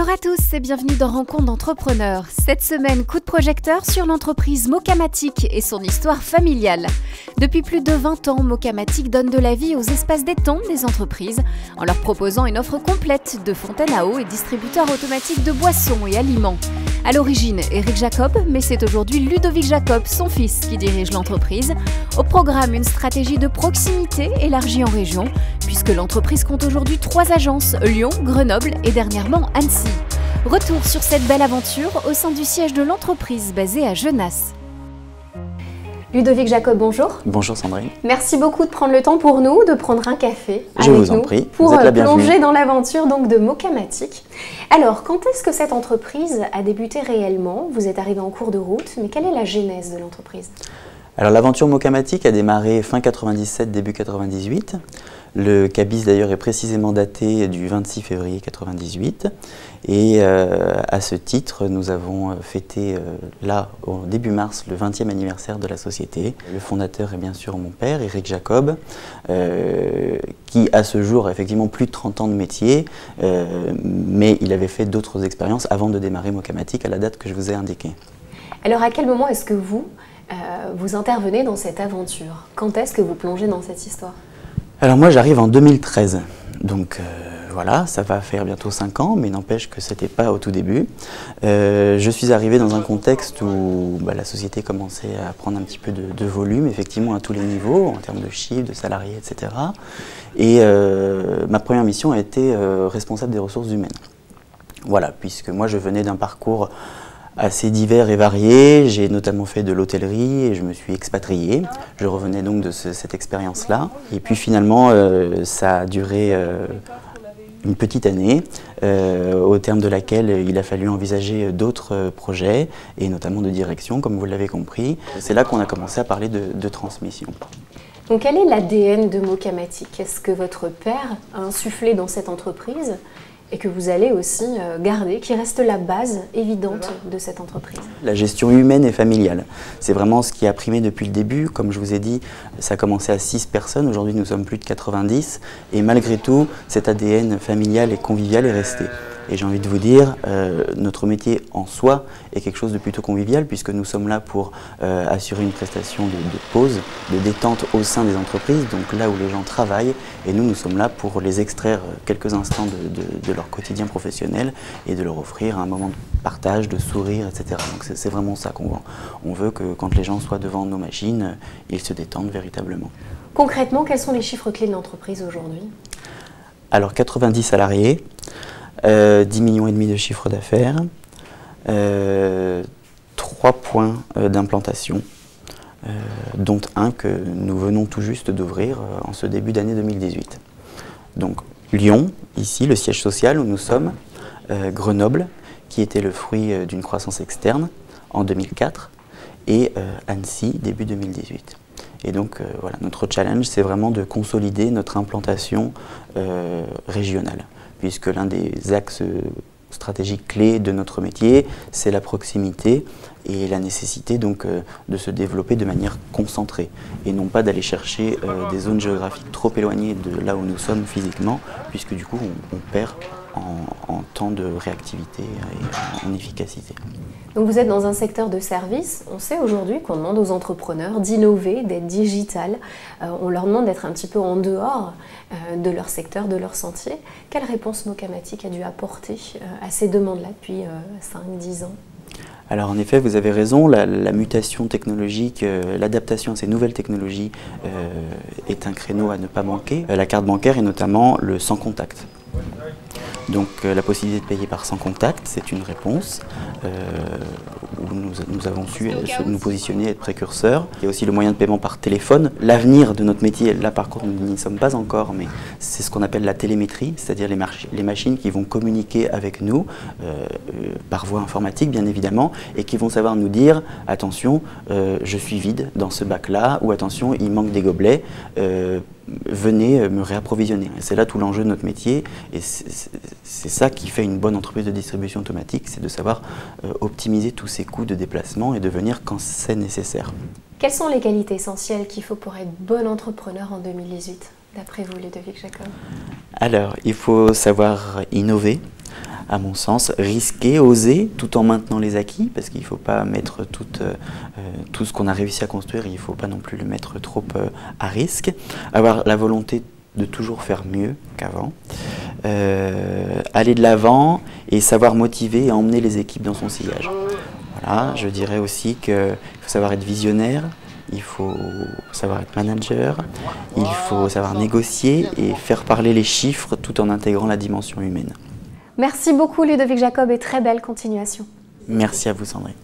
Bonjour à tous et bienvenue dans Rencontre d'entrepreneurs. Cette semaine, coup de projecteur sur l'entreprise Mocamatic et son histoire familiale. Depuis plus de 20 ans, Mocamatic donne de la vie aux espaces détente des entreprises en leur proposant une offre complète de fontaines à eau et distributeurs automatiques de boissons et aliments. À l'origine, Éric Jacob, mais c'est aujourd'hui Ludovic Jacob, son fils, qui dirige l'entreprise. Au programme, une stratégie de proximité élargie en région, puisque l'entreprise compte aujourd'hui 3 agences, Lyon, Grenoble et dernièrement Annecy. Retour sur cette belle aventure au sein du siège de l'entreprise basée à Genasse. Ludovic Jacob, bonjour. Bonjour Sandrine. Merci beaucoup de prendre le temps pour nous, de prendre un café Je avec vous en nous prie. pour Vous êtes la bienvenue. plonger dans l'aventure donc de Mocamatic. Alors, quand est-ce que cette entreprise a débuté réellement? Vous êtes arrivé en cours de route, mais quelle est la genèse de l'entreprise? Alors l'aventure Mocamatic a démarré fin 97, début 98. Le cabis d'ailleurs est précisément daté du 26 février 98. Et à ce titre, nous avons fêté là, au début mars, le 20e anniversaire de la société. Le fondateur est bien sûr mon père, Éric Jacob, qui à ce jour a effectivement plus de 30 ans de métier, mais il avait fait d'autres expériences avant de démarrer Mocamatic à la date que je vous ai indiquée. Alors à quel moment est-ce que vous intervenez dans cette aventure? Quand est-ce que vous plongez dans cette histoire? Alors moi j'arrive en 2013, donc voilà, ça va faire bientôt 5 ans, mais n'empêche que c'était pas au tout début. Je suis arrivé dans un contexte où la société commençait à prendre un petit peu de volume, effectivement à tous les niveaux, en termes de chiffres, de salariés, etc. Et ma première mission a été responsable des ressources humaines. Voilà, puisque moi je venais d'un parcours assez divers et variés. J'ai notamment fait de l'hôtellerie et je me suis expatrié. Je revenais donc de cette expérience-là. Et puis finalement, ça a duré une petite année, au terme de laquelle il a fallu envisager d'autres projets, et notamment de direction, comme vous l'avez compris. C'est là qu'on a commencé à parler de transmission. Donc quel est l'ADN de Mocamatic? Est-ce que votre père a insufflé dans cette entreprise et que vous allez aussi garder, qui reste la base évidente de cette entreprise? La gestion humaine et familiale, c'est vraiment ce qui a primé depuis le début. Comme je vous ai dit, ça a commencé à 6 personnes, aujourd'hui nous sommes plus de 90, et malgré tout, cet ADN familial et convivial est resté. Et j'ai envie de vous dire, notre métier en soi est quelque chose de plutôt convivial, puisque nous sommes là pour assurer une prestation de pause, de détente au sein des entreprises, donc là où les gens travaillent, et nous sommes là pour les extraire quelques instants de leur quotidien professionnel et de leur offrir un moment de partage, de sourire, etc. Donc c'est vraiment ça qu'on veut. On veut que quand les gens soient devant nos machines, ils se détendent véritablement. Concrètement, quels sont les chiffres clés de l'entreprise aujourd'hui? Alors 90 salariés. 10,5 millions de chiffre d'affaires, 3 points d'implantation, dont un que nous venons tout juste d'ouvrir en ce début d'année 2018. Donc Lyon, ici, le siège social où nous sommes, Grenoble, qui était le fruit d'une croissance externe en 2004, et Annecy, début 2018. Et donc voilà, notre challenge, c'est vraiment de consolider notre implantation régionale, puisque l'un des axes stratégiques clés de notre métier, c'est la proximité et la nécessité donc de se développer de manière concentrée, et non pas d'aller chercher des zones géographiques trop éloignées de là où nous sommes physiquement, puisque du coup on perd en temps de réactivité et en efficacité. Donc vous êtes dans un secteur de service. On sait aujourd'hui qu'on demande aux entrepreneurs d'innover, d'être digital. On leur demande d'être un petit peu en dehors de leur secteur, de leur sentier. Quelle réponse Mocamatic a dû apporter à ces demandes-là depuis 5-10 ans? Alors en effet, vous avez raison, la mutation technologique, l'adaptation à ces nouvelles technologies est un créneau à ne pas manquer. La carte bancaire et notamment le sans contact. Donc la possibilité de payer par sans contact, c'est une réponse où nous avons su nous positionner, être précurseurs. Il y a aussi le moyen de paiement par téléphone. L'avenir de notre métier, là par contre nous n'y sommes pas encore, mais c'est ce qu'on appelle la télémétrie, c'est-à-dire les machines qui vont communiquer avec nous par voie informatique bien évidemment, et qui vont savoir nous dire attention, je suis vide dans ce bac-là, ou attention, il manque des gobelets. Venez me réapprovisionner. C'est là tout l'enjeu de notre métier, et c'est ça qui fait une bonne entreprise de distribution automatique, c'est de savoir optimiser tous ces coûts de déplacement et de venir quand c'est nécessaire. Quelles sont les qualités essentielles qu'il faut pour être bon entrepreneur en 2018, d'après vous, Ludovic Jacob? Alors, il faut savoir innover, à mon sens, risquer, oser, tout en maintenant les acquis, parce qu'il ne faut pas mettre tout ce qu'on a réussi à construire, il ne faut pas non plus le mettre trop à risque. Avoir la volonté de toujours faire mieux qu'avant, aller de l'avant et savoir motiver et emmener les équipes dans son sillage. Voilà, je dirais aussi qu'il faut savoir être visionnaire, il faut savoir être manager, il faut savoir négocier et faire parler les chiffres tout en intégrant la dimension humaine. Merci beaucoup Ludovic Jacob et très belle continuation. Merci à vous Sandrine.